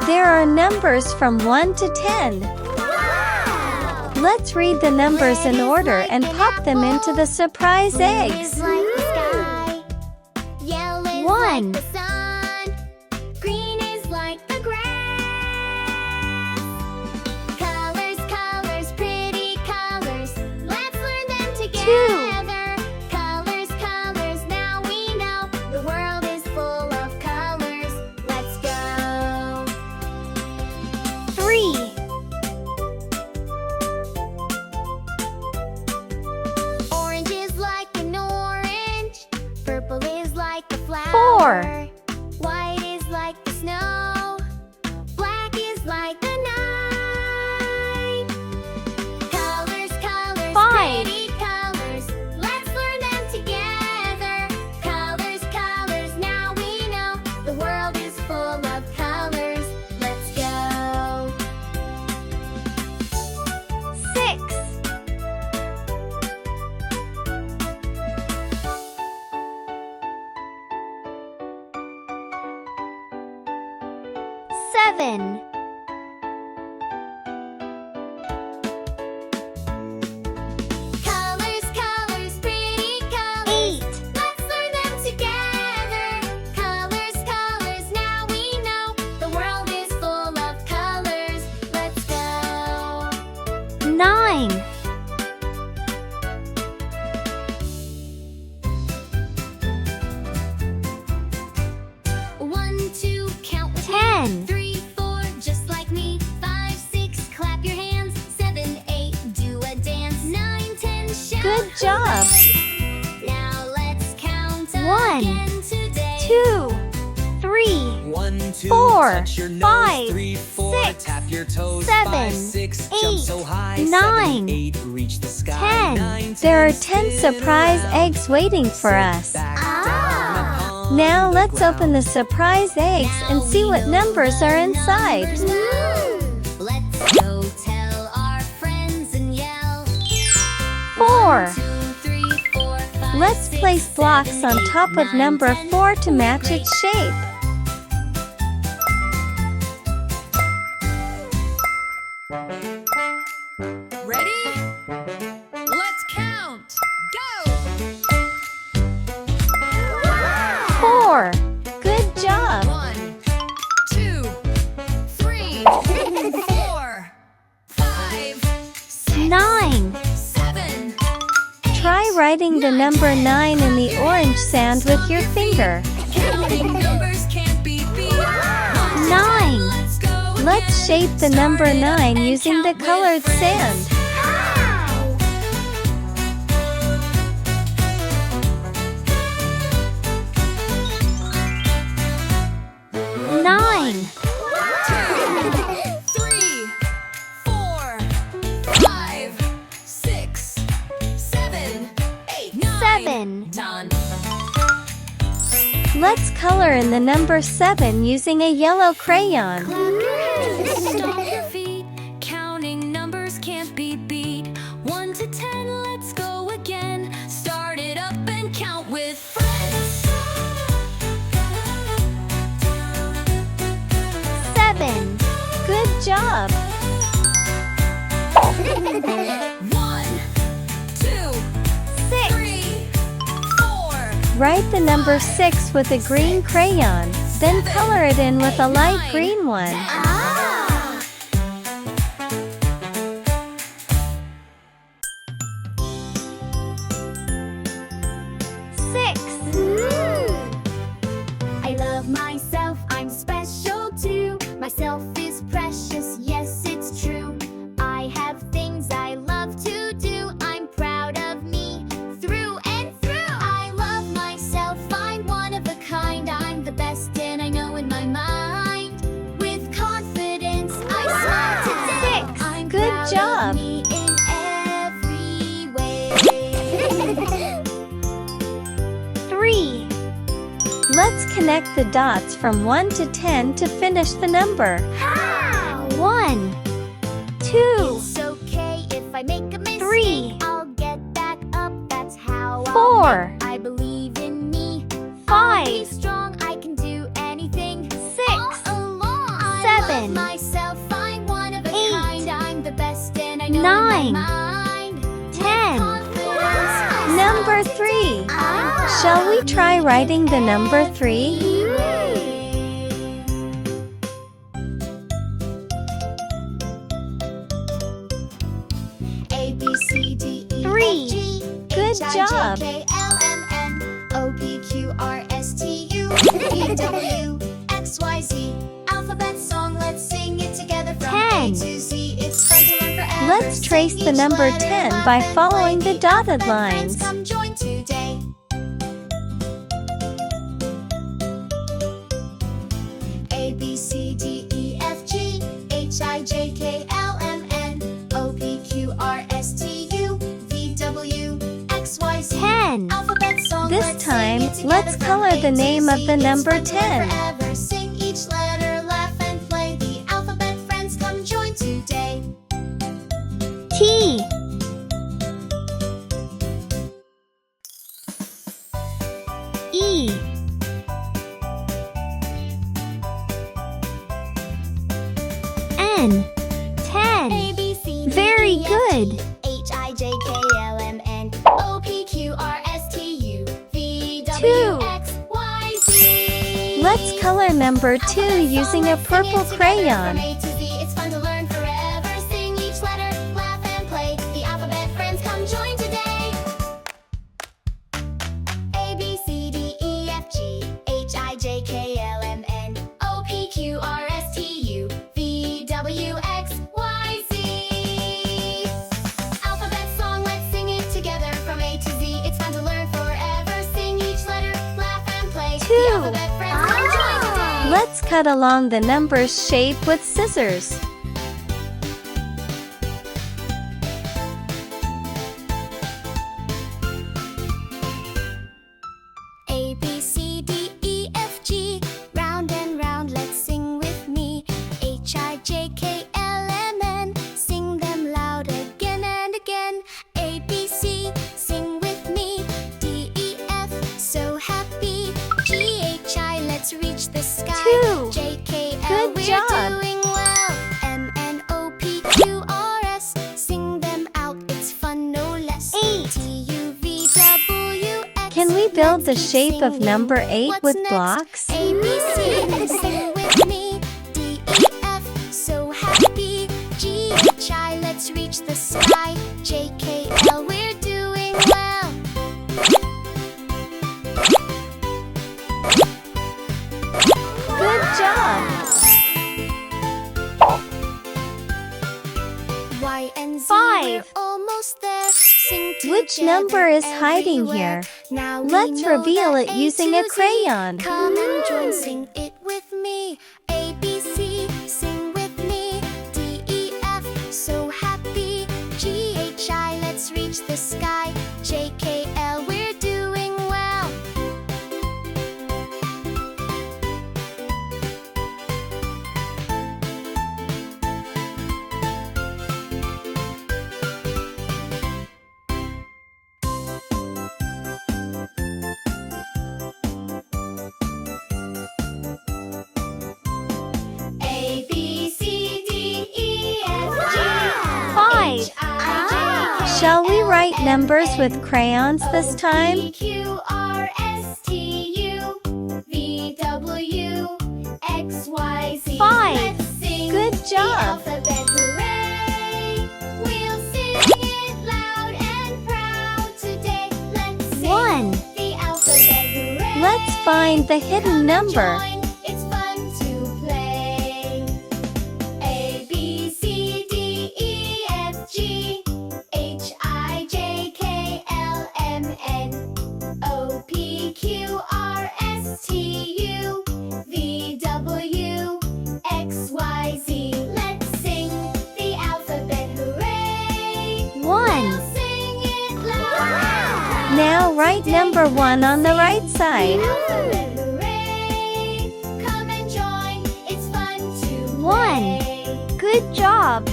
There are numbers from 1 to 10. Wow! Let's read the numbers in order and pop them into the surprise eggs. 1. Four. White is like the snow. Black is like the night. Colors, colors, 5. pretty colors. Let's learn them together. Colors, colors, now we know the world is full of colors. Let's go. 6. 7. 8. Let's learn them together. Colors, colors, now we know the world is full of colors. Let's go. 9. 1, 2, count with 10. me. 3, 4, just like me. 5, 6, clap your hands. 7, 8, do a dance. 9, 10, shout. Good job. Now let's count 1, again today. 2, 3, 1, 2, 4, touch your nose. 5, 3, 4, 6, tap your toes. 7, 5, 6, jump so 8, high. 9, 7, 8, reach the sky. 10. 9, There are 10, 10 surprise spin eggs waiting for around. us. Back Ah. down upon Now the let's ground. open the surprise eggs and see what numbers are inside. Let's go tell our friends and yell. 4. 1, 2, 3, 4, 5, Let's 6, place blocks 7, on 8, top of 9, number 10. 4 to match its shape. Ready? Let's count. Go! 4. Good job. 1, 2, 3, 4, 5, 6, 9. 7. Try writing the number 9 in the orange sand with your finger. Counting numbers can't be beat. 9. Let's go. Let's shape the number 9 using the colored sand. Nine. 3, 4, 5, 6, 7, 8, 9. 7. Done. Let's color in the number 7 using a yellow crayon. Stomp your feet. Counting numbers can't be beat. 1 to 10, let's go again. Start it up and count with friends. 7. Good job. 1, 2, 6. 3, 4. Write the number 6 with a green crayon, then color it in with a light green one. Ah! 6. I love myself, I'm special too. Myself is precious, yes, it's true. I have things I love to do. I'm proud of me through and through. I love myself, I'm one of a kind. I'm the best, and I know in my mind. With confidence, I smile today. 6. I'm Good proud job. of me in every way. 3. Let's connect the dots from 1 to 10 to finish the number. How? 1, 2, It's okay if I make a mistake. 3. I'll get back up, that's how 4. I believe in me. I'll be 5. strong, I can do anything. 6. in my 9, mind. 10. Confidence. Number 3. Shall we try writing the number 3? A, B, C, D, E, 3. F, G, Good H, I, job. J, K, L, M, N, O, P, Q, R, S, T, U, V, W, X, Y, Z. Alphabet song, let's sing it together from 10. A to Z. It's fun to learn forever. Let's trace Sing the each number letter, 10 laugh by and following play. the dotted alphabet friends, lines. come join today. A, B, C, D, E, F, G, H, I, J, K, L, M, N, O, P, Q, R, S, T, U, V, W, X, Y, Z. 10. Alphabet song, This let's time, sing it together let's from color A the to name of Z. the It's number fun to learn 10. forever. Sing each letter, laugh and play. The alphabet friends, come join today. T. E. N. 10. A, B, C, D, Very E, F, good. G, H, I, J, K, L, M, N, O, P, Q, R, S, T, U, V, W, 2. X, Y, Z. Let's color number 2 Alphabet using song, a let's sing purple it together crayon. from A to Z. It's fun to learn forever. Sing each letter, laugh and play. The alphabet friends, come join today. A, B, C, D, E, F, G, H, I, J, K, L, M, N, O, P, Q, R, S, T, U, V, W, X, Y, Z. Alphabet song, let's sing it together from A to Z. It's fun to learn forever. Sing each letter, laugh and play. 2. The alphabet friends, come join today. Let's cut along the numbers shape with scissors. A, B, C, D, E, F, G. Round and round, let's sing with me. H, I, J, K, L, M, N. Sing them loud again and again. A, B, C, sing with me. D, E, F, so happy. G, H, I, let's reach the sky. 2. J, K, L, Good we're job. doing well. M, N, O, P, Q, R, S. Sing them out, it's fun no less. 8. T, U, V, W, X. Can we build the Let's keep shape of singing. number 8 What's with next? blocks? A, B, C, sing with me. D, E, F, so happy. G, H, I, let's reach the sky. J, K, L, we're doing well. Good job! Y and Z, 5. we're almost there. Sing Which together number is hiding everywhere. here? Now we Let's know reveal that it using a to Z. crayon. Come and join, sing it with me. A, B, C, sing with me. D, E, F, so happy. G, H, I, let's reach the sky. J, K, L, we're doing well. A, B, C, D, E, F, G, 5. H, I, J, K, Shall we L, write M, numbers N, with crayons this O, time? P, Q, R, S, T, U, V, W, X, Y, Z. 5. Let's sing Good the job. alphabet, hooray! We'll sing it loud and proud today. Let's sing 1. the alphabet, hooray! Let's find the hidden Come and number. join, it's fun to play. A, B, C, D, E, F, G, H, I, J, K, L, M, N, O, P, Q, R, S, T, U, V, W, X, Y, Z. Let's sing the alphabet, hooray! 1. We'll sing it loud. Now write number 1 on the right side. Alphabet, hooray! Come and join, it's fun to 1. play. Good job!